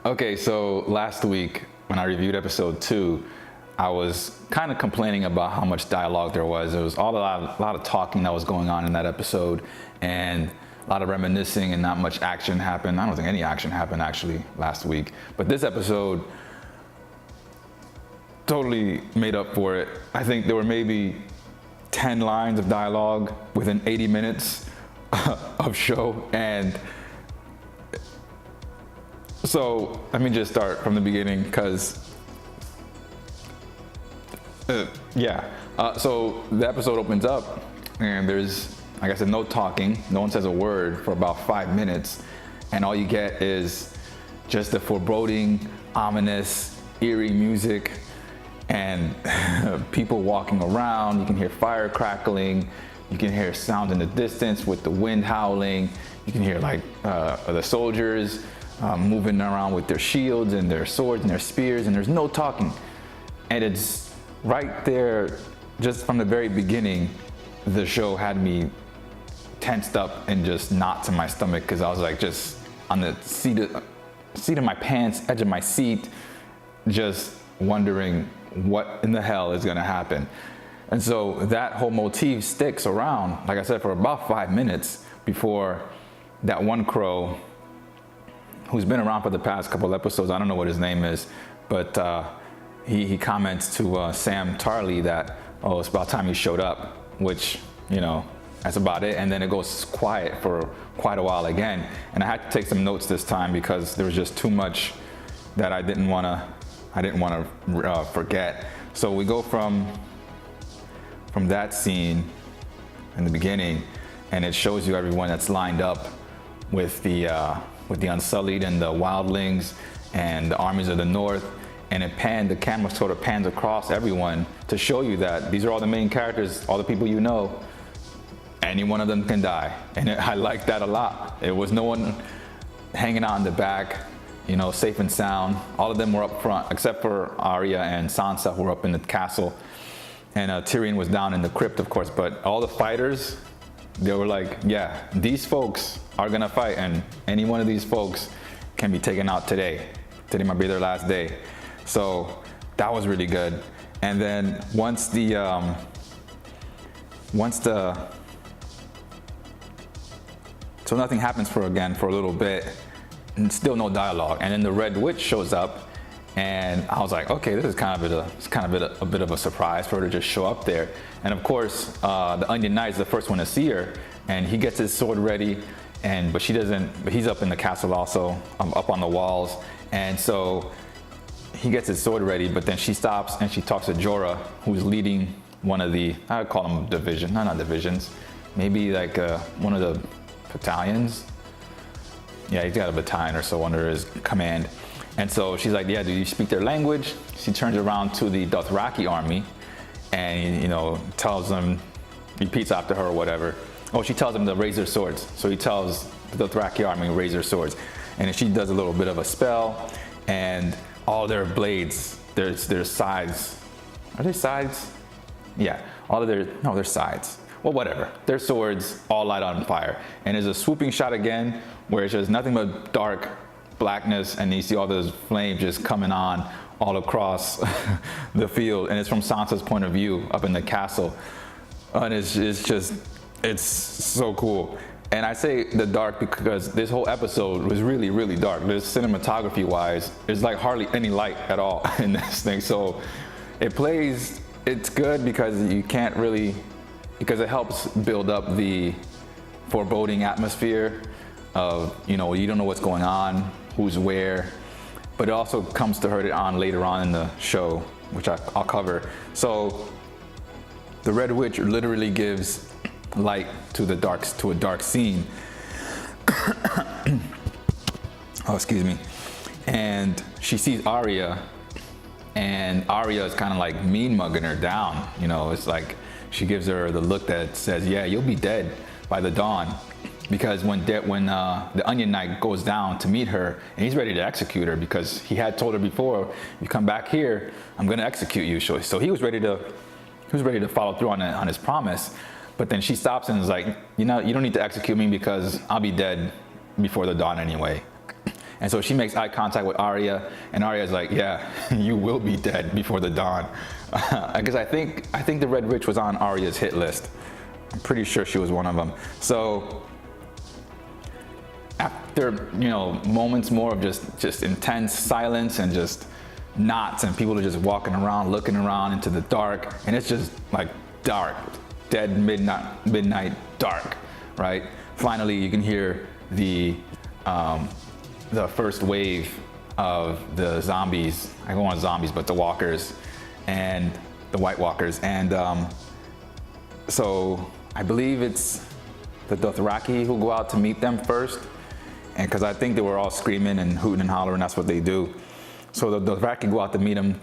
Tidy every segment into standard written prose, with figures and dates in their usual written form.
Okay, so last week when I reviewed episode 2, I was kind of complaining about how much dialogue there was. There was a lot of talking that was going on in that episode, and a lot of reminiscing, and not much action happened. I don't think any action happened actually last week. But this episode totally made up for it. I think there were maybe 10 lines of dialogue within 80 minutes of show. And so let me just start from the beginning, because so the episode opens up and there's, like I said, no talking. No one says a word for about 5 minutes, and all you get is just the foreboding, ominous, eerie music and people walking around. You can hear fire crackling. You can hear sounds in the distance with the wind howling. You can hear like the soldiers moving around with their shields and their swords and their spears, and there's no talking. And it's right there, just from the very beginning, the show had me tensed up and just knots in my stomach, because I was like just on the seat of my pants, edge of my seat, just wondering what in the hell is gonna happen. And so that whole motif sticks around, like I said, for about 5 minutes before that one crow, who's been around for the past couple episodes, I don't know what his name is, but he comments to Sam Tarly that, oh, it's about time you showed up, which, you know, that's about it. And then it goes quiet for quite a while again. And I had to take some notes this time because there was just too much that I didn't want to forget. So we go from that scene in the beginning, and it shows you everyone that's lined up with the Unsullied and the Wildlings and the armies of the North. And the camera sort of pans across everyone to show you that these are all the main characters, all the people you know. Any one of them can die. And I like that a lot. It was no one hanging out in the back, you know, safe and sound. All of them were up front, except for Arya and Sansa, who were up in the castle. And Tyrion was down in the crypt, of course. But all the fighters, they were like, yeah, these folks are gonna fight, and any one of these folks can be taken out today. Today might be their last day. So that was really good. And then so nothing happens for a little bit, and still no dialogue. And then the Red Witch shows up, and I was like, okay, this is kind of a bit of a surprise for her to just show up there. And of course, the Onion Knight is the first one to see her, and he gets his sword ready, but she doesn't. But he's up in the castle also, up on the walls, and so he gets his sword ready. But then she stops and she talks to Jorah, who's leading one of the, I would call them division, not divisions, maybe like one of the battalions. Yeah, he's got a battalion or so under his command. And so she's like, yeah, do you speak their language? She turns around to the Dothraki army and, you know, tells them, repeats after her or whatever. Oh, she tells them to raise their swords. So he tells the Dothraki army to raise their swords. And she does a little bit of a spell, and all their blades, their sides, are they sides? Yeah, they're sides. Well, whatever. Their swords all light on fire. And there's a swooping shot again where it's just nothing but dark blackness, and you see all those flames just coming on all across the field. And it's from Sansa's point of view up in the castle. And it's so cool. And I say the dark because this whole episode was really, really dark. There's cinematography wise, there's like hardly any light at all in this thing. So it's good because because it helps build up the foreboding atmosphere of, you know, you don't know what's going on, who's where, but it also comes to hurt it on later on in the show, which I'll cover. So the Red Witch literally gives light to a dark scene. Oh, excuse me. And she sees Arya, and Arya is kind of like mean mugging her down. You know, it's like she gives her the look that says, yeah, you'll be dead by the dawn. Because when the Onion Knight goes down to meet her, and he's ready to execute her, because he had told her before, you come back here, I'm gonna execute you. So he was ready to follow through on his promise. But then she stops and is like, you know, you don't need to execute me because I'll be dead before the dawn anyway. And so she makes eye contact with Arya, and Arya's like, yeah, you will be dead before the dawn. Because I think the Red Witch was on Arya's hit list. I'm pretty sure she was one of them. So after, you know, moments more of just intense silence and just knots, and people are just walking around, looking around into the dark, and it's just like dark, dead midnight dark, right? Finally, you can hear the first wave of the zombies. I don't want zombies, but the walkers and the White Walkers. And so I believe it's the Dothraki who go out to meet them first. And because I think they were all screaming and hooting and hollering, that's what they do. So the Dothraki go out to meet them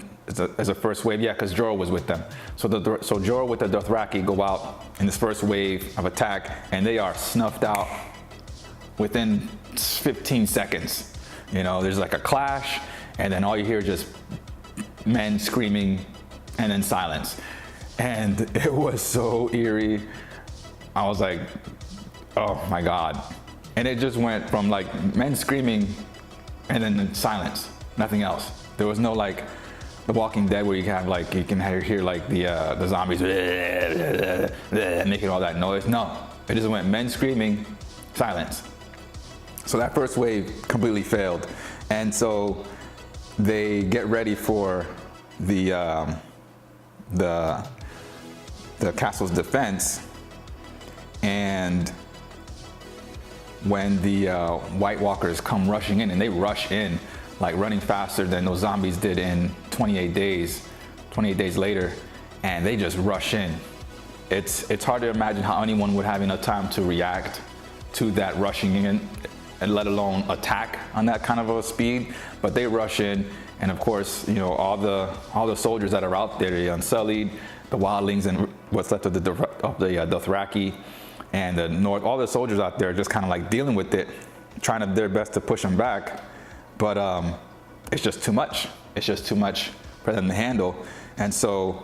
as a first wave. Yeah, because Jorah was with them. So Jorah with the Dothraki go out in this first wave of attack, and they are snuffed out within 15 seconds. You know, there's like a clash, and then all you hear is just men screaming and then silence. And it was so eerie. I was like, oh my God. And it just went from like men screaming and then silence, nothing else. There was no like The Walking Dead where you can hear like the zombies making all that noise. No, it just went men screaming, silence. So that first wave completely failed. And so they get ready for the castle's defense. And when the White Walkers come rushing in, and they rush in like running faster than those zombies did in 28 days later, and they just rush in. It's hard to imagine how anyone would have enough time to react to that rushing in, and let alone attack on that kind of a speed. But they rush in, and of course, you know, all the soldiers that are out there, the Unsullied, the Wildlings, and what's left of the Dothraki and the North, all the soldiers out there just kind of like dealing with it, trying to their best to push them back. But it's just too much. It's just too much for them to handle. And so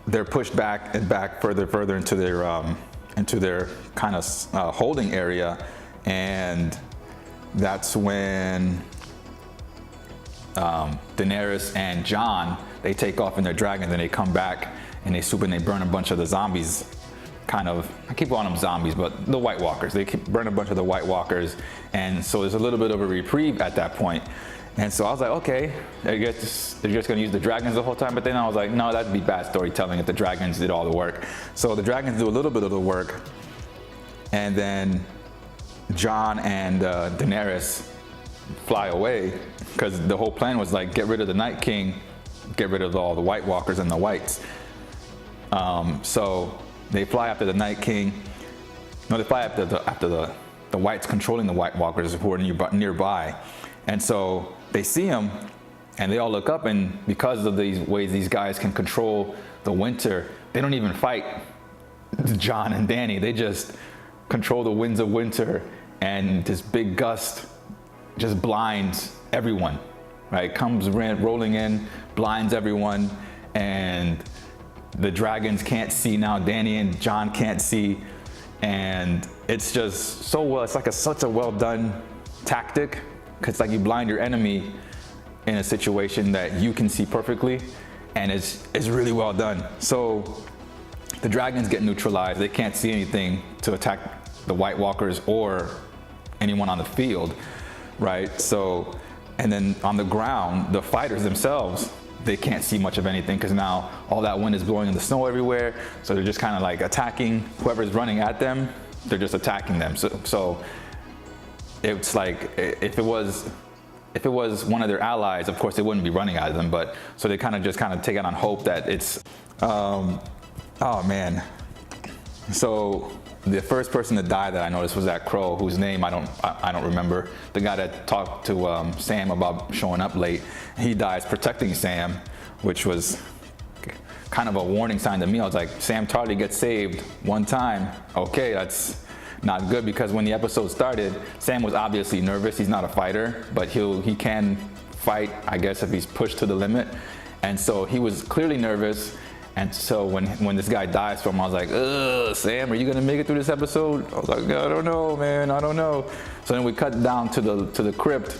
they're pushed back and back further into their kind of holding area. And that's when Daenerys and Jon, they take off in their dragons, and they come back and they swoop and they burn a bunch of the zombies. I keep calling them zombies, but the White Walkers. They burn a bunch of the White Walkers, and so there's a little bit of a reprieve at that point. And so I was like, okay, I guess they're just gonna use the dragons the whole time. But then I was like, no, that'd be bad storytelling if the dragons did all the work. So the dragons do a little bit of the work, and then Jon and Daenerys fly away, because the whole plan was like, get rid of the Night King, get rid of all the White Walkers and the Whites. So they fly after the Night King. No, they fly after the Whites controlling the White Walkers who are nearby. And so they see him, and they all look up, and because of these ways these guys can control the winter, they don't even fight Jon and Dany. They just control the winds of winter, and this big gust just blinds everyone, right? Comes rolling in, blinds everyone, and the dragons can't see now. Dany and Jon can't see, and it's just so well. It's like such a well done tactic, because like you blind your enemy in a situation that you can see perfectly, and it's really well done. So the dragons get neutralized. They can't see anything to attack the White Walkers or anyone on the field, right? So, and then on the ground, the fighters themselves, they can't see much of anything, because now all that wind is blowing in the snow everywhere. So they're just kind of like attacking whoever's running at them. They're just attacking them. So it's like, if it was one of their allies, of course they wouldn't be running at them. But so they kind of take it on hope that it's, oh man. So the first person to die that I noticed was that crow, whose name I don't remember. The guy that talked to Sam about showing up late. He dies protecting Sam, which was kind of a warning sign to me. I was like, Sam Tarly gets saved one time. Okay, that's not good, because when the episode started, Sam was obviously nervous. He's not a fighter, but he can fight, I guess, if he's pushed to the limit. And so he was clearly nervous, And so when this guy dies from him, I was like, ugh, Sam, are you gonna make it through this episode? I was like, I don't know, man, I don't know. So then we cut down to the crypt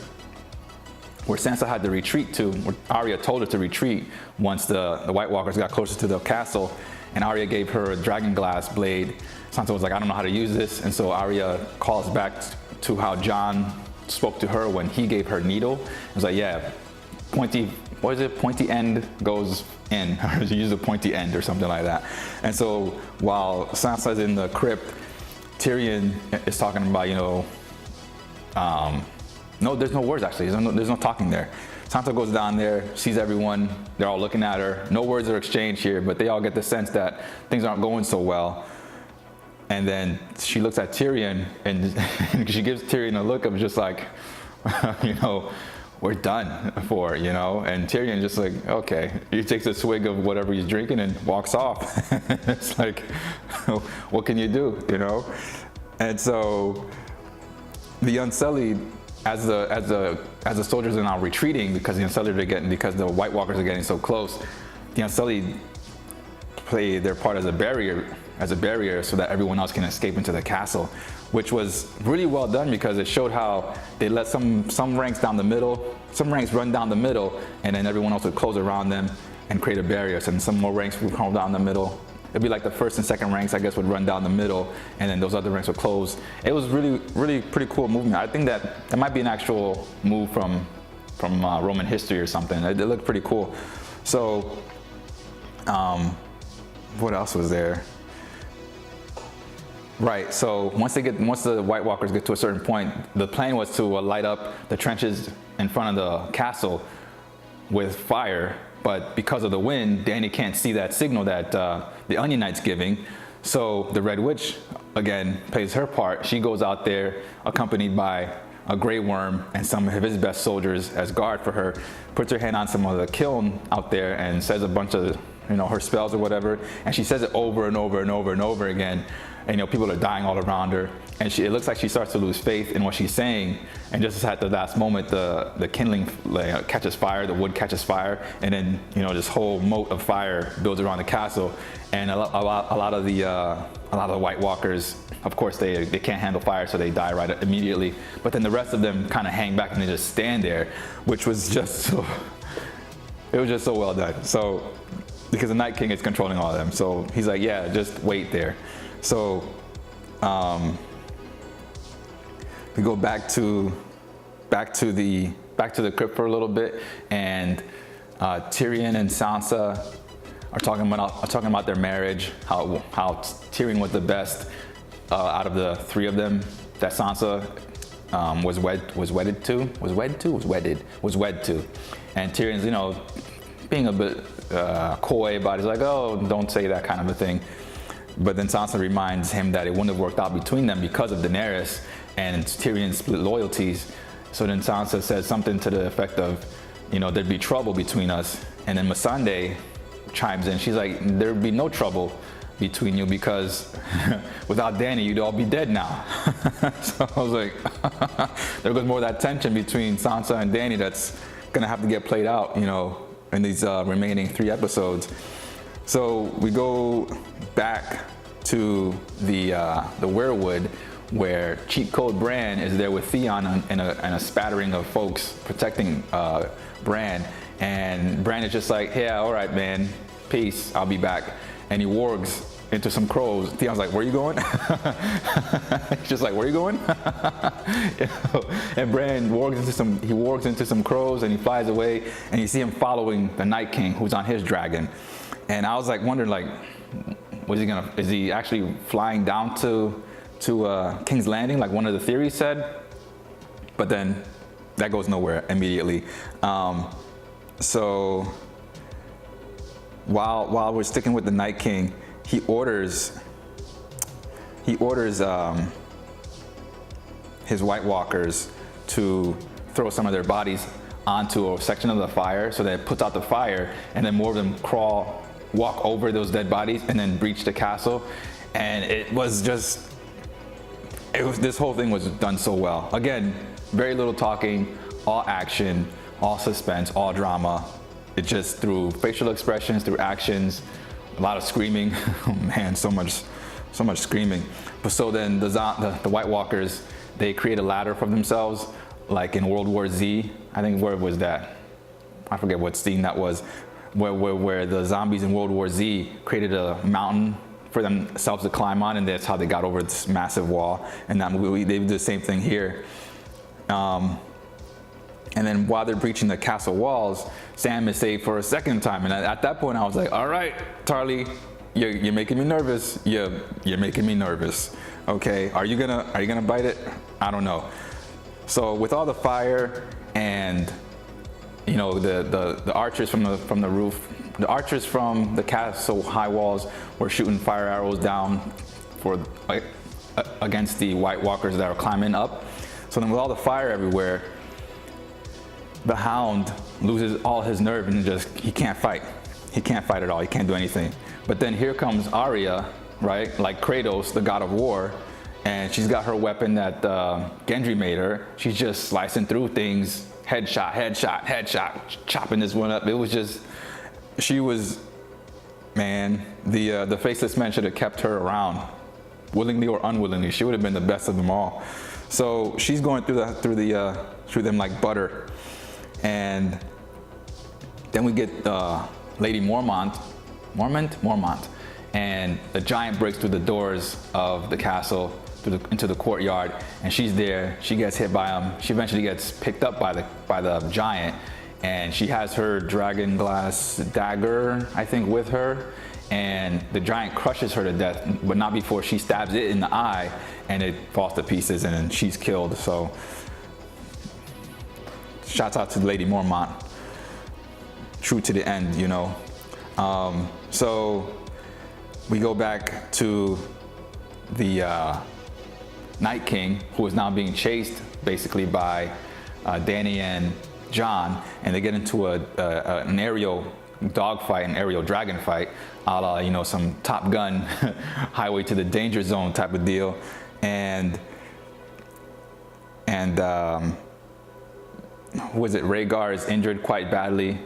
where Sansa had to retreat to, where Arya told her to retreat once the White Walkers got closer to the castle, and Arya gave her a dragon glass blade. Sansa was like, I don't know how to use this, and so Arya calls back to how Jon spoke to her when he gave her needle. It was like, yeah, pointy end goes in, or she used a pointy end or something like that. And so while Sansa's in the crypt, Tyrion is talking about, no, there's no words actually, there's no talking there. Sansa goes down there, sees everyone, they're all looking at her. No words are exchanged here, but they all get the sense that things aren't going so well. And then she looks at Tyrion and she gives Tyrion a look of just like, we're done for, and Tyrion just like, okay. He takes a swig of whatever he's drinking and walks off. It's like, what can you do, And so the Unsullied, as the soldiers are now retreating because the White Walkers are getting so close, the Unsullied play their part as a barrier so that everyone else can escape into the castle, which was really well done because it showed how they let some ranks run down the middle, and then everyone else would close around them and create a barrier. So then some more ranks would come down the middle. It'd be like the first and second ranks, I guess, would run down the middle, and then those other ranks would close. It was really, really pretty cool movement. I think that might be an actual move from Roman history or something. It looked pretty cool. So, what else was there? Right, so once the White Walkers get to a certain point, the plan was to light up the trenches in front of the castle with fire, but because of the wind, Dany can't see that signal that the Onion Knight's giving. So the Red Witch, again, plays her part. She goes out there accompanied by a Grey Worm and some of his best soldiers as guard for her, puts her hand on some of the kiln out there and says a bunch of her spells or whatever, and she says it over and over and over and over again. And people are dying all around her, and it looks like she starts to lose faith in what she's saying. And just at the last moment, the kindling catches fire, the wood catches fire, and then this whole moat of fire builds around the castle. And a lot of the White Walkers, of course, they can't handle fire, so they die right immediately. But then the rest of them kind of hang back and they just stand there, which was just so well done. So because the Night King is controlling all of them, so he's like, yeah, just wait there. So we go back to the crypt for a little bit, and Tyrion and Sansa are talking about their marriage, how Tyrion was the best out of the three of them that Sansa was wed to, and Tyrion's being a bit coy about it. He's like, oh, don't say that kind of a thing. But then Sansa reminds him that it wouldn't have worked out between them because of Daenerys and Tyrion's split loyalties. So then Sansa says something to the effect of, there'd be trouble between us. And then Missandei chimes in. She's like, there'd be no trouble between you because without Dany, you'd all be dead now. So I was like, there goes more of that tension between Sansa and Dany that's gonna have to get played out, in these remaining 3 episodes. So we go back to the Weirwood, where Cheat Code Bran is there with Theon and a spattering of folks protecting Bran, and Bran is just like, yeah, all right, man, peace, I'll be back. And he wargs into some crows. Theon's like, where are you going? He's just like, where are you going? And Bran wargs into some crows, and he flies away, and you see him following the Night King, who's on his dragon. And I was like wondering, like, is he actually flying down to King's Landing, like one of the theories said? But then that goes nowhere immediately. So while we're sticking with the Night King, he orders his White Walkers to throw some of their bodies onto a section of the fire, so that it puts out the fire, and then more of them walk over those dead bodies and then breach the castle. And this whole thing was done so well. Again, very little talking, all action, all suspense, all drama. It just, through facial expressions, through actions, a lot of screaming. Oh man, so much screaming. But so then the White Walkers, they create a ladder for themselves, like in World War Z. I think, where was that? I forget what scene that was, where the zombies in World War Z created a mountain for themselves to climb on, and that's how they got over this massive wall. And that movie, they did the same thing here. And then while they're breaching the castle walls, Sam is saved for a second time. And at that point, I was like, all right, Tarly, you're making me nervous. You're making me nervous. Okay, are you gonna bite it? I don't know. So with all the fire and, you know, the archers from the roof, the archers from the castle high walls were shooting fire arrows down against the White Walkers that are climbing up. So then with all the fire everywhere, the Hound loses all his nerve and he can't fight. He can't fight at all. He can't do anything. But then here comes Arya, right? Like Kratos, the god of war, and she's got her weapon that Gendry made her. She's just slicing through things, headshot, headshot, headshot, chopping this one up. It was just, she was, man, the Faceless Men should have kept her around, willingly or unwillingly. She would have been the best of them all. So she's going through them like butter. And then we get Lady Mormont, and the giant breaks through the doors of the castle into the courtyard, and she's there. She gets hit by him. She eventually gets picked up by the giant, and she has her dragon glass dagger, I think, with her, and the giant crushes her to death, but not before she stabs it in the eye, and it falls to pieces, and she's killed. So shouts out to Lady Mormont, true to the end, you know. So we go back to the Night King, who is now being chased basically by Dany and Jon, and they get into an aerial dogfight, an aerial dragon fight, a la, you know, some Top Gun Highway to the Danger Zone type of deal, and was it Rhaegar is injured quite badly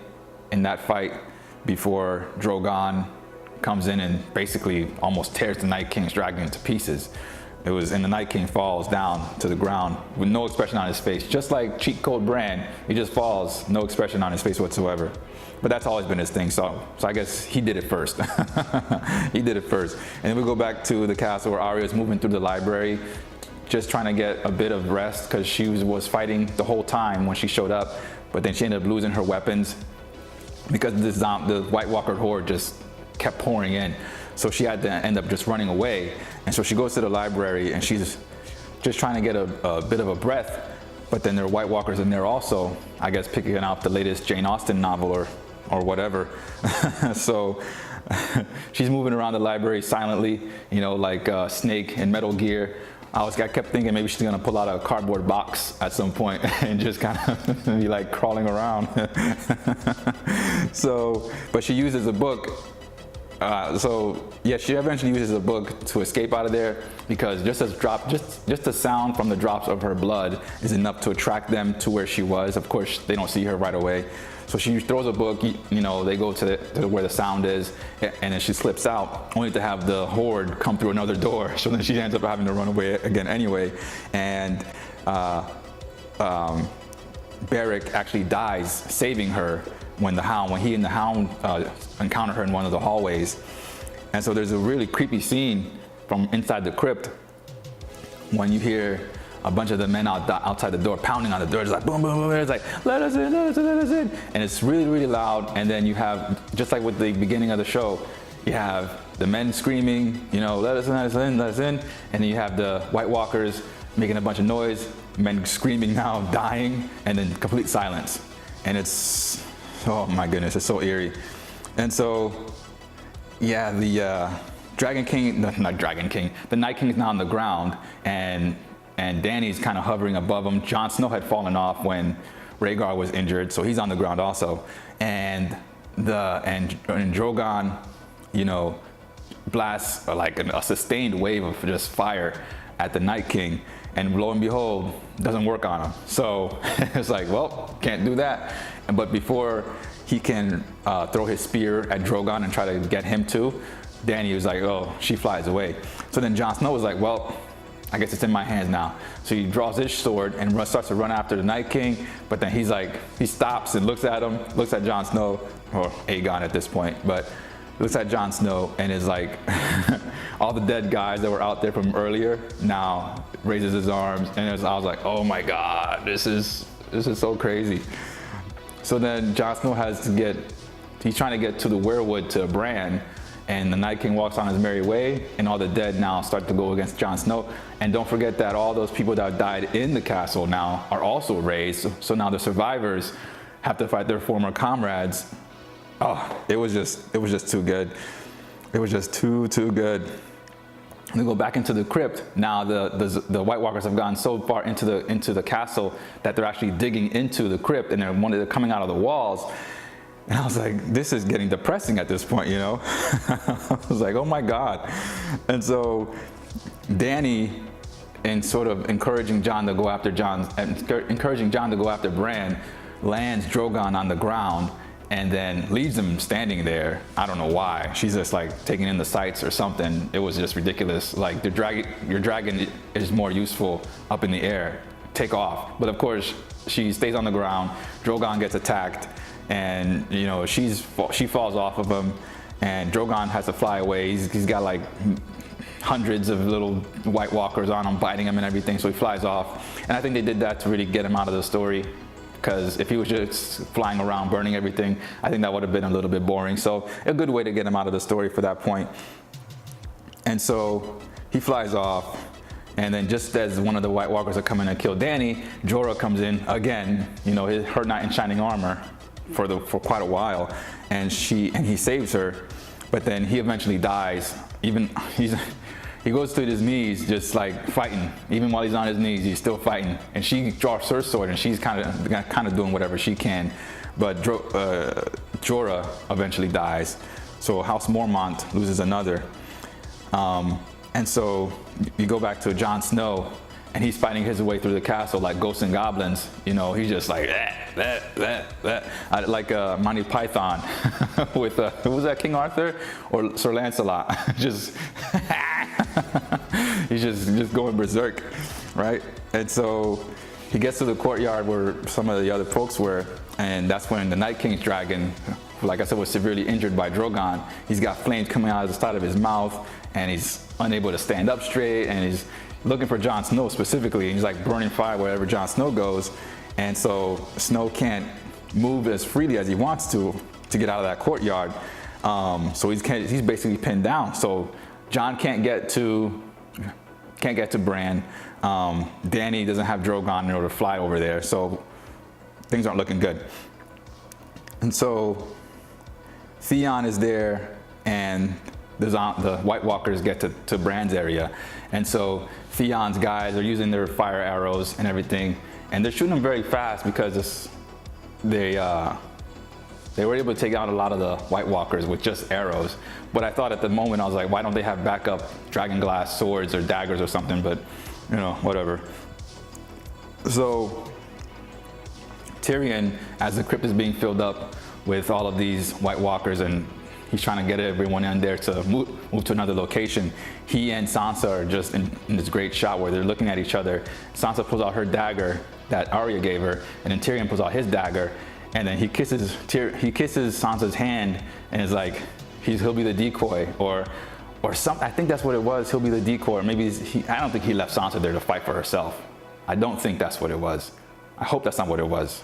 in that fight before Drogon comes in and basically almost tears the Night King's dragon to pieces. It was, and the Night King falls down to the ground with no expression on his face, just like Cheat Code Bran. He just falls, no expression on his face whatsoever. But that's always been his thing, so I guess he did it first. He did it first. And then we go back to the castle where Arya is moving through the library, just trying to get a bit of rest because she was fighting the whole time when she showed up, but then she ended up losing her weapons because the White Walker horde just kept pouring in. So she had to end up just running away. And so she goes to the library and she's just trying to get a bit of a breath, but then there are White Walkers in there also, I guess picking out the latest Jane Austen novel or whatever. So she's moving around the library silently, you know, like Snake in Metal Gear. I kept thinking maybe she's gonna pull out a cardboard box at some point and just kind of be like crawling around. So, but she uses a book. So yeah, she eventually uses a book to escape out of there because just the sound from the drops of her blood is enough to attract them to where she was. Of course, they don't see her right away. So she throws a book, you know, they go to where the sound is, and then she slips out, only to have the horde come through another door. So then she ends up having to run away again anyway. And Beric actually dies saving her when he and the Hound encounter her in one of the hallways. And so there's a really creepy scene from inside the crypt when you hear a bunch of the men outside the door pounding on the door. It's like boom, boom, boom. It's like, let us in, let us in, let us in. And it's really, really loud. And then you have, just like with the beginning of the show, you have the men screaming, you know, let us in, let us in, let us in. And then you have the White Walkers making a bunch of noise, men screaming now, dying, and then complete silence. And it's, oh my goodness, it's so eerie. And so, yeah, the Dragon King, not Dragon King, the Night King is now on the ground, and Dany's kind of hovering above him. Jon Snow had fallen off when Rhaegar was injured, so he's on the ground also. And Drogon, you know, blasts like a sustained wave of just fire at the Night King. and lo and behold, doesn't work on him. So it's like, well, can't do that. But before he can throw his spear at Drogon and try to get him too, Dany was like, oh, she flies away. So then Jon Snow was like, well, I guess it's in my hands now. So he draws his sword and starts to run after the Night King, but then he stops and looks at him, looks at Jon Snow, or Aegon at this point, but looks at Jon Snow and is like, all the dead guys that were out there from earlier now raises his arms, and I was like, oh my God, this is so crazy. So then Jon Snow he's trying to get to the weirwood to Bran, and the Night King walks on his merry way, and all the dead now start to go against Jon Snow. And don't forget that all those people that died in the castle now are also raised. So now the survivors have to fight their former comrades. Oh, it was just too good. It was just too good. We go back into the crypt. Now the White Walkers have gone so far into the castle that they're actually digging into the crypt, and they're coming out of the walls. And I was like, this is getting depressing at this point, you know? I was like, oh my God. And so Dany, in sort of encouraging Jon to go after Bran, lands Drogon on the ground and then leaves him standing there. I don't know why. She's just like taking in the sights or something. It was just ridiculous. Like your dragon is more useful up in the air. Take off. But of course, she stays on the ground. Drogon gets attacked. And you know, she falls off of him, and Drogon has to fly away. He's got like hundreds of little White Walkers on him, biting him and everything, so he flies off. And I think they did that to really get him out of the story, because if he was just flying around burning everything, I think that would have been a little bit boring. So a good way to get him out of the story for that point. And so he flies off, and then just as one of the White Walkers are coming to kill Dany, Jorah comes in again, you know, her knight in shining armor, for quite a while, and he saves her, but then he eventually dies. He goes to his knees, just like fighting. Even while he's on his knees, he's still fighting. And she draws her sword, and she's kind of doing whatever she can. But Jorah eventually dies, so House Mormont loses another. And so you go back to Jon Snow, and he's fighting his way through the castle like ghosts and goblins. You know, he's just like like Monty Python with who was that, King Arthur or Sir Lancelot? He's just going berserk, right? And so he gets to the courtyard where some of the other folks were, and that's when the Night King's dragon, who, like I said, was severely injured by Drogon. He's got flames coming out of the side of his mouth, and he's unable to stand up straight, and he's looking for Jon Snow specifically. He's like burning fire wherever Jon Snow goes, and so Snow can't move as freely as he wants to get out of that courtyard. So he's basically pinned down. So Jon can't get to Bran. Dany doesn't have Drogon in order to fly over there, so things aren't looking good. And so Theon is there, and the White Walkers get to Bran's area, and so Theon's guys are using their fire arrows and everything, and they're shooting them very fast because they were able to take out a lot of the White Walkers with just arrows. But I thought at the moment, I was like, why don't they have backup dragon glass swords or daggers or something? But you know, whatever. So Tyrion, as the crypt is being filled up with all of these White Walkers, and he's trying to get everyone in there to move to another location, he and Sansa are just in this great shot where they're looking at each other. Sansa pulls out her dagger that Arya gave her, and then Tyrion pulls out his dagger, and then he kisses Sansa's hand, and is like, he'll be the decoy, or something. I think that's what it was. He'll be the decoy. Or maybe I don't think he left Sansa there to fight for herself. I don't think that's what it was. I hope that's not what it was.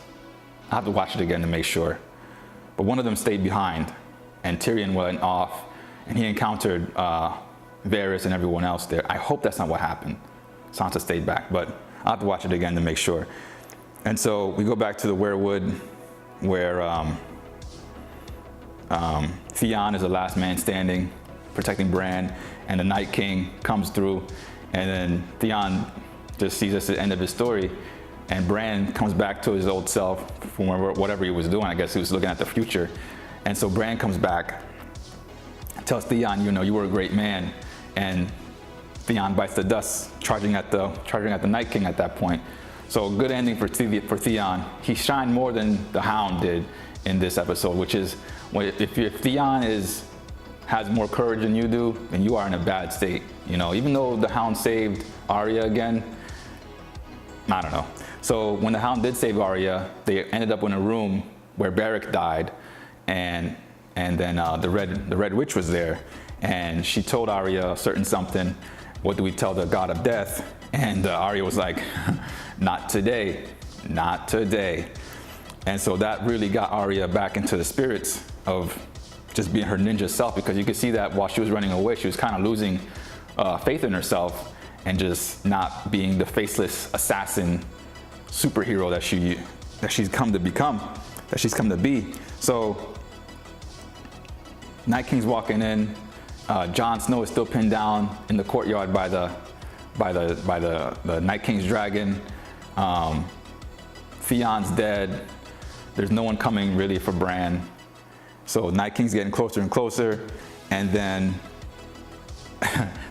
I have to watch it again to make sure. But one of them stayed behind, and Tyrion went off, and he encountered Varys and everyone else there. I hope that's not what happened. Sansa stayed back, but I'll have to watch it again to make sure. And so we go back to the weirwood, where Theon is the last man standing, protecting Bran, and the Night King comes through, and then Theon just sees us at the end of his story, and Bran comes back to his old self from whatever he was doing. I guess he was looking at the future. And so Bran comes back, tells Theon, you know, you were a great man, and Theon bites the dust, charging at the Night King at that point. So good ending for Theon. He shined more than the Hound did in this episode, which is if Theon has more courage than you do, then you are in a bad state. You know, even though the Hound saved Arya again, I don't know. So when the Hound did save Arya, they ended up in a room where Beric died, and then the Red Witch was there, and she told Arya a certain something. What do we tell the God of Death? And Arya was like, not today, not today. And so that really got Arya back into the spirits of just being her ninja self, because you could see that while she was running away, she was kind of losing faith in herself and just not being the faceless assassin superhero that she's come to become, that she's come to be. So Night King's walking in. Jon Snow is still pinned down in the courtyard by the Night King's dragon. Theon's dead. There's no one coming really for Bran. So Night King's getting closer and closer, and then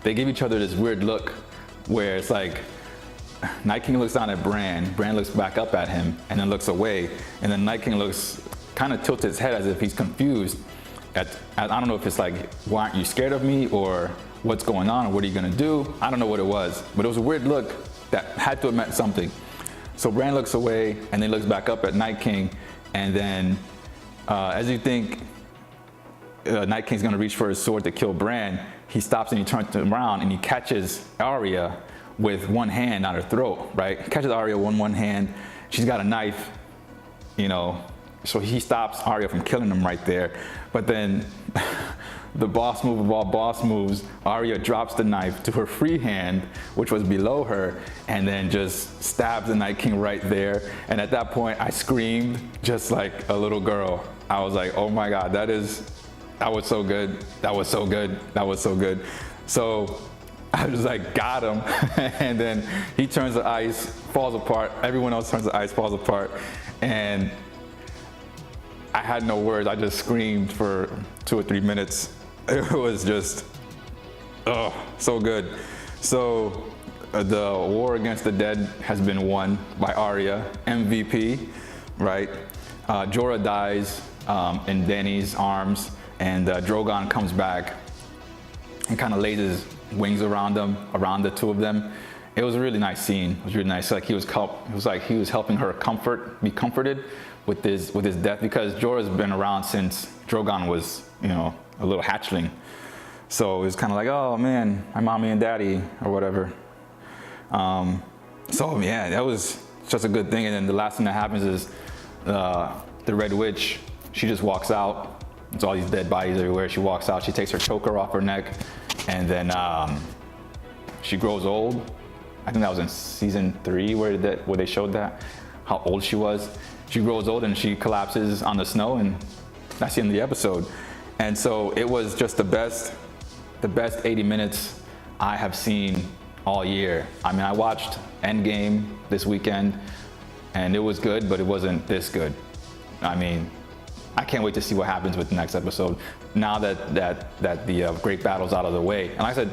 they give each other this weird look where it's like Night King looks down at Bran looks back up at him, and then looks away, and then Night King looks, kind of tilts his head as if he's confused. I don't know if it's like, why aren't you scared of me, or what's going on, or what are you gonna do? I don't know what it was, but it was a weird look that had to have meant something. So Bran looks away, and then looks back up at Night King, and then as you think Night King's gonna reach for his sword to kill Bran, he stops and he turns around and he catches Arya with one hand on her throat, right? He catches Arya with one hand. She's got a knife, you know, so he stops Arya from killing him right there. But then the boss move of all boss moves, Arya drops the knife to her free hand, which was below her, and then just stabs the Night King right there. And at that point, I screamed just like a little girl. I was like, oh my God, that was so good. That was so good. That was so good. So I was like, got him. And then he turns the ice, falls apart. Everyone else turns the ice, falls apart. And I had no words. I just screamed for 2 or 3 minutes. It was just, oh, so good. So the war against the dead has been won by Arya, MVP, right? Jorah dies in Dany's arms, and Drogon comes back and kind of lays his wings around them, around the two of them. It was a really nice scene. It was really nice. Like he was helping her be comforted with his death, because Jorah's been around since Drogon was, you know, a little hatchling. So it was kind of like, oh man, my mommy and daddy, or whatever. So yeah, that was just a good thing. And then the last thing that happens is the Red Witch, she just walks out. There's all these dead bodies everywhere. She walks out, she takes her choker off her neck, and then she grows old. I think that was in season 3 where they showed that, how old she was. She grows old and she collapses on the snow, and that's the end of the episode. And so it was just the best 80 minutes I have seen all year. I mean, I watched Endgame this weekend, and it was good, but it wasn't this good. I mean, I can't wait to see what happens with the next episode, now that the great battle's out of the way. And like I said,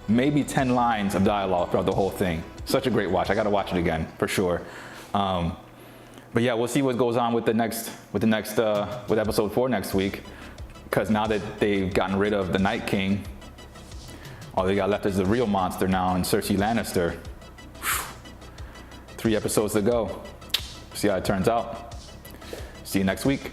maybe 10 lines of dialogue throughout the whole thing. Such a great watch. I gotta watch it again for sure. But yeah, we'll see what goes on with episode 4 next week, because now that they've gotten rid of the Night King, all they got left is the real monster now, and Cersei Lannister. 3 episodes to go. See how it turns out. See you next week.